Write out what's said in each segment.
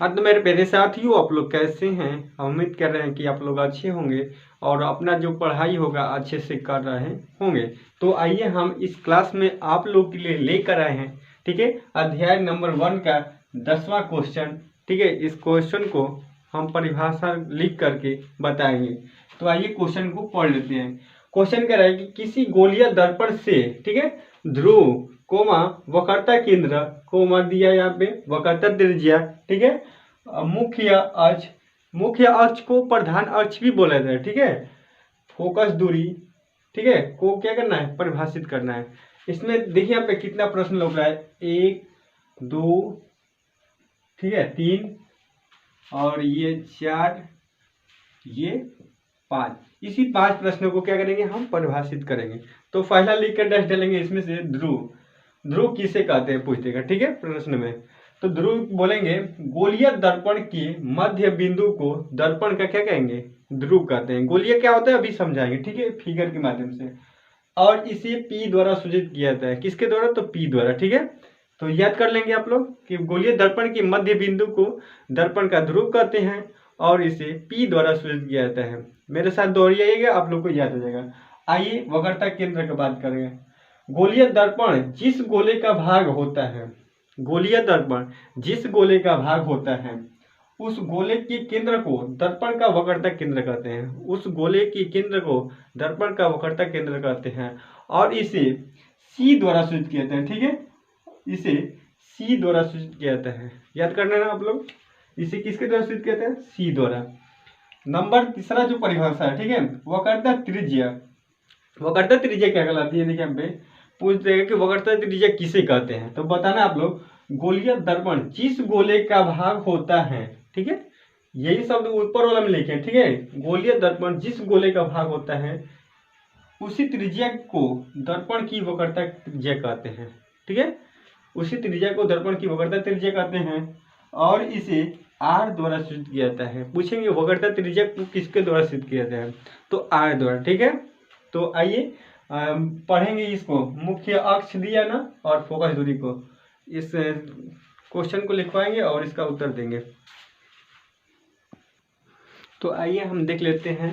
हाँ तो मेरे प्यारे साथियों, आप लोग कैसे हैं? हम उम्मीद कर रहे हैं कि आप लोग अच्छे होंगे और अपना जो पढ़ाई होगा अच्छे से कर रहे होंगे। तो आइए हम इस क्लास में आप लोग के लिए लेकर आए हैं, ठीक है, अध्याय नंबर 1 का 10वां क्वेश्चन। ठीक है, इस क्वेश्चन को हम परिभाषा लिख करके बताएंगे। तो आइए क्वेश्चन को पढ़ लेते हैं। क्वेश्चन कह रहा है कि किसी गोलीय दर्पण से, ठीक है, ध्रुव कोमा वक्रता केंद्र कोमा दिया यहाँ पे वक्रता त्रिज्या, ठीक है, मुख्य अक्ष को प्रधान अक्ष भी बोला जाता है, ठीक है, फोकस दूरी, ठीक है, को क्या करना है, परिभाषित करना है। इसमें देखिए यहाँ पे कितना प्रश्न लग रहा है, 1 2, ठीक है, 3 और ये 4, ये 5। इसी 5 प्रश्नों को क्या करेंगे, हम परिभाषित करेंगे। तो पहला लिख कर डैश डालेंगे, इसमें से ध्रुव किसे कहते हैं पूछ देगा, ठीक है, प्रश्न में। तो ध्रुव बोलेंगे गोलीय दर्पण के मध्य बिंदु को दर्पण का क्या कहेंगे, ध्रुव कहते हैं। गोलीय क्या होता है अभी समझाएंगे, ठीक है, फिगर के माध्यम से। और इसे P द्वारा सूचित किया जाता है, किसके द्वारा, तो P द्वारा, ठीक है। तो याद कर लेंगे आप लोग कि गोलीय दर्पण के मध्य बिंदु को दर्पण का ध्रुव कहते हैं और इसे P द्वारा सूचित किया जाता है। मेरे साथ दोहराइएगा, आप लोग को याद हो जाएगा। आइए वक्रता केंद्र की बात करेंगे। गोलीय दर्पण जिस गोले का भाग होता है, गोलीय दर्पण जिस गोले का भाग होता है उस गोले के केंद्र को दर्पण का वक्रता केंद्र कहते हैं। उस गोले के केंद्र को दर्पण का वक्रता केंद्र कहते हैं और इसे C द्वारा सूचित किया जाता है, ठीक है, इसे C द्वारा सूचित किया जाता है। याद करना ना आप लोग, इसे किसके द्वारा सूचित किया जाता है, C द्वारा। नंबर तीसरा जो परिभाषा है, ठीक है, वक्रता त्रिज्या। वक्रता त्रिज्या क्या कहलाती है, देखिए यहाँ पे पूछ देगा कि वक्रता त्रिज्या किसे कहते हैं। तो बताना आप लोग, गोलीय दर्पण जिस गोले का भाग होता है, ठीक है, यही शब्द ऊपर वाला में लिखे, ठीक है, गोलीय दर्पण जिस गोले का भाग होता है उसी त्रिज्या को दर्पण की वक्रता त्रिज्या कहते हैं, ठीक है, उसी त्रिज्या को दर्पण की वक्रता त्रिज्या कहते हैं और इसे R द्वारा सूचित किया जाता है। पूछेंगे वक्रता त्रिज्या को किसके द्वारा सूचित किया जाता है, तो R द्वारा, ठीक है। तो आइए पढ़ेंगे इसको, मुख्य अक्ष दिया ना और फोकस दूरी को, इस क्वेश्चन को लिखवाएंगे और इसका उत्तर देंगे। तो आइए हम देख लेते हैं,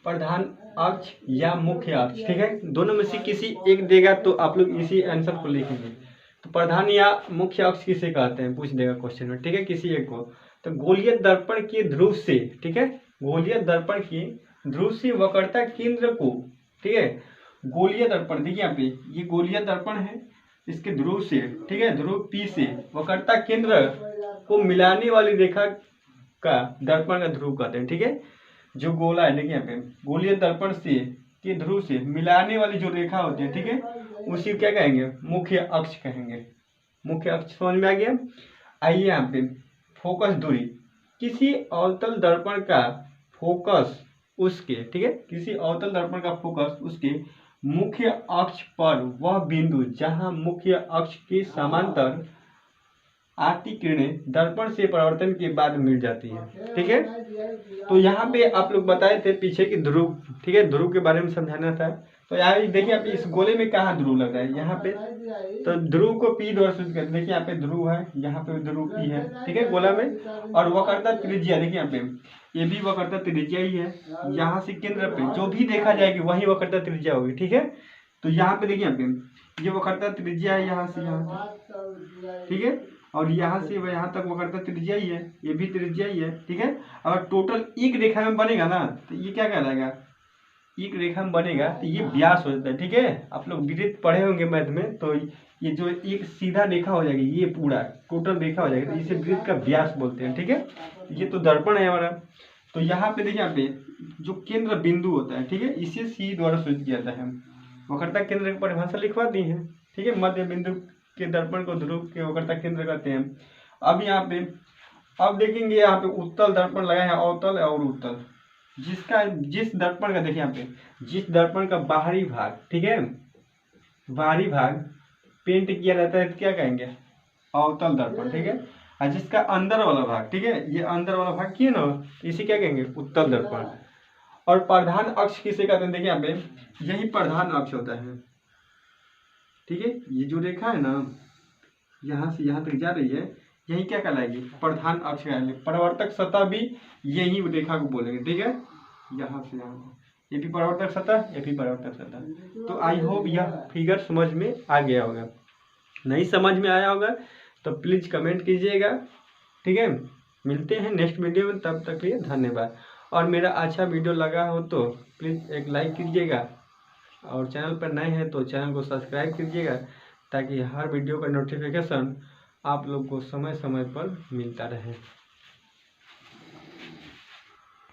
प्रधान अक्ष या मुख्य अक्ष, ठीक है, दोनों में से किसी एक देगा तो आप लोग इसी आंसर को लिखेंगे। तो प्रधान या मुख्य अक्ष किसे कहते हैं पूछ देगा क्वेश्चन में, ठीक है, किसी एक को। तो गोलीय दर्पण के ध्रुव से, ठीक है, गोलीय दर्पण के ध्रुव से वक्रता केंद्र को, ठीक है, गोलीय दर्पण देखिए यहाँ पे ये गोलीय दर्पण है, इसके ध्रुव से, ठीक है, ध्रुव P से वक्रता केंद्र को मिलाने वाली रेखा का दर्पण का ध्रुव कहते हैं, ठीक है। जो गोला है देखिए यहाँ पे गोलीय दर्पण से के ध्रुव से मिलाने वाली जो रेखा होती है, ठीक है, उसी क्या कहेंगे, मुख्य अक्ष कहेंगे। मुख्य अक्ष समझ में आ गया। आइए यहाँ पे फोकस दूरी, किसी अवतल दर्पण का फोकस उसके, ठीक है, किसी अवतल दर्पण का फोकस उसके मुख्य अक्ष पर वह बिंदु जहां मुख्य अक्ष के समांतर आती किरणें दर्पण से परावर्तन के बाद मिल जाती है, ठीक है। तो यहाँ पे आप लोग बताए थे पीछे की ध्रुव, ठीक है, ध्रुव के बारे में समझाना था। तो यहाँ देखिए आप इस गोले में कहाँ ध्रुव लग रहा है, यहाँ पे। तो ध्रुव को P द्वारा सूचित करते हैं, देखिए यहाँ पे ध्रुव है, यहाँ पे ध्रुव P है, ठीक है, गोला में। और वक्रता त्रिज्या देखिए यहाँ पे ये भी वक्रता त्रिज्या ही है, यहाँ से केंद्र पे जो भी देखा जाएगी वही वक्रता त्रिज्या होगी, ठीक है। तो यहाँ पे देखिए यहाँ पे ये वक्रता त्रिज्या है, यहाँ से यहाँ तक, ठीक है, और यहाँ से यहाँ तक वक्रता त्रिज्या ही है, ये भी त्रिज्या ही है, ठीक है। अगर टोटल एक रेखा में बनेगा ना तो ये क्या कहलाएगा, एक रेखा में बनेगा तो ये व्यास हो जाता है, ठीक है। आप लोग वृत्त पढ़े होंगे मैथ में, तो ये जो एक सीधा रेखा हो जाएगी ये पूरा टोटल रेखा हो जाएगी, तो इसे वृत्त का व्यास बोलते हैं, ठीक है। ये तो दर्पण है हमारा। तो यहाँ पे देखिए, यहाँ पे जो केंद्र बिंदु होता है, ठीक है, इसे C द्वारा सूचित किया जाता है। वक्रता केंद्र की परिभाषा लिखवा दी है, ठीक है, मध्य बिंदु के दर्पण को ध्रुव के वक्रता केंद्र कहते हैं। अब यहाँ पे अब देखेंगे, यहाँ पे उत्तल दर्पण लगा है, अवतल और उत्तल, जिस दर्पण का देखिए यहाँ पे जिस दर्पण का बाहरी भाग, ठीक है, बाहरी भाग पेंट किया रहता है तो क्या कहेंगे, अवतल दर्पण, ठीक है। और जिसका अंदर वाला भाग, ठीक है, ये अंदर वाला भाग किया ना, इसे क्या कहेंगे, उत्तल दर्पण। और प्रधान अक्ष किसे कहते हैं, देखिए यहाँ पे यही प्रधान अक्ष होता है, ठीक है। ये जो रेखा है ना यहाँ से यहाँ तक जा रही है, यही क्या कहलाएगी, प्रधान अक्ष कहलाएगी। परावर्तक सतह भी यही रेखा को बोलेंगे, ठीक है, यहाँ से यहाँ, ये भी परावर्तक सतह, ये भी परावर्तक सतह। तो आई होप यह फिगर समझ में आ गया होगा। नहीं समझ में आया होगा तो प्लीज़ कमेंट कीजिएगा, ठीक है। मिलते हैं नेक्स्ट वीडियो में, तब तक के लिए धन्यवाद। और मेरा अच्छा वीडियो लगा हो तो प्लीज़ एक लाइक कीजिएगा, और चैनल पर नए हैं तो चैनल को सब्सक्राइब कीजिएगा, ताकि हर वीडियो का नोटिफिकेशन आप लोग को समय समय पर मिलता रहे।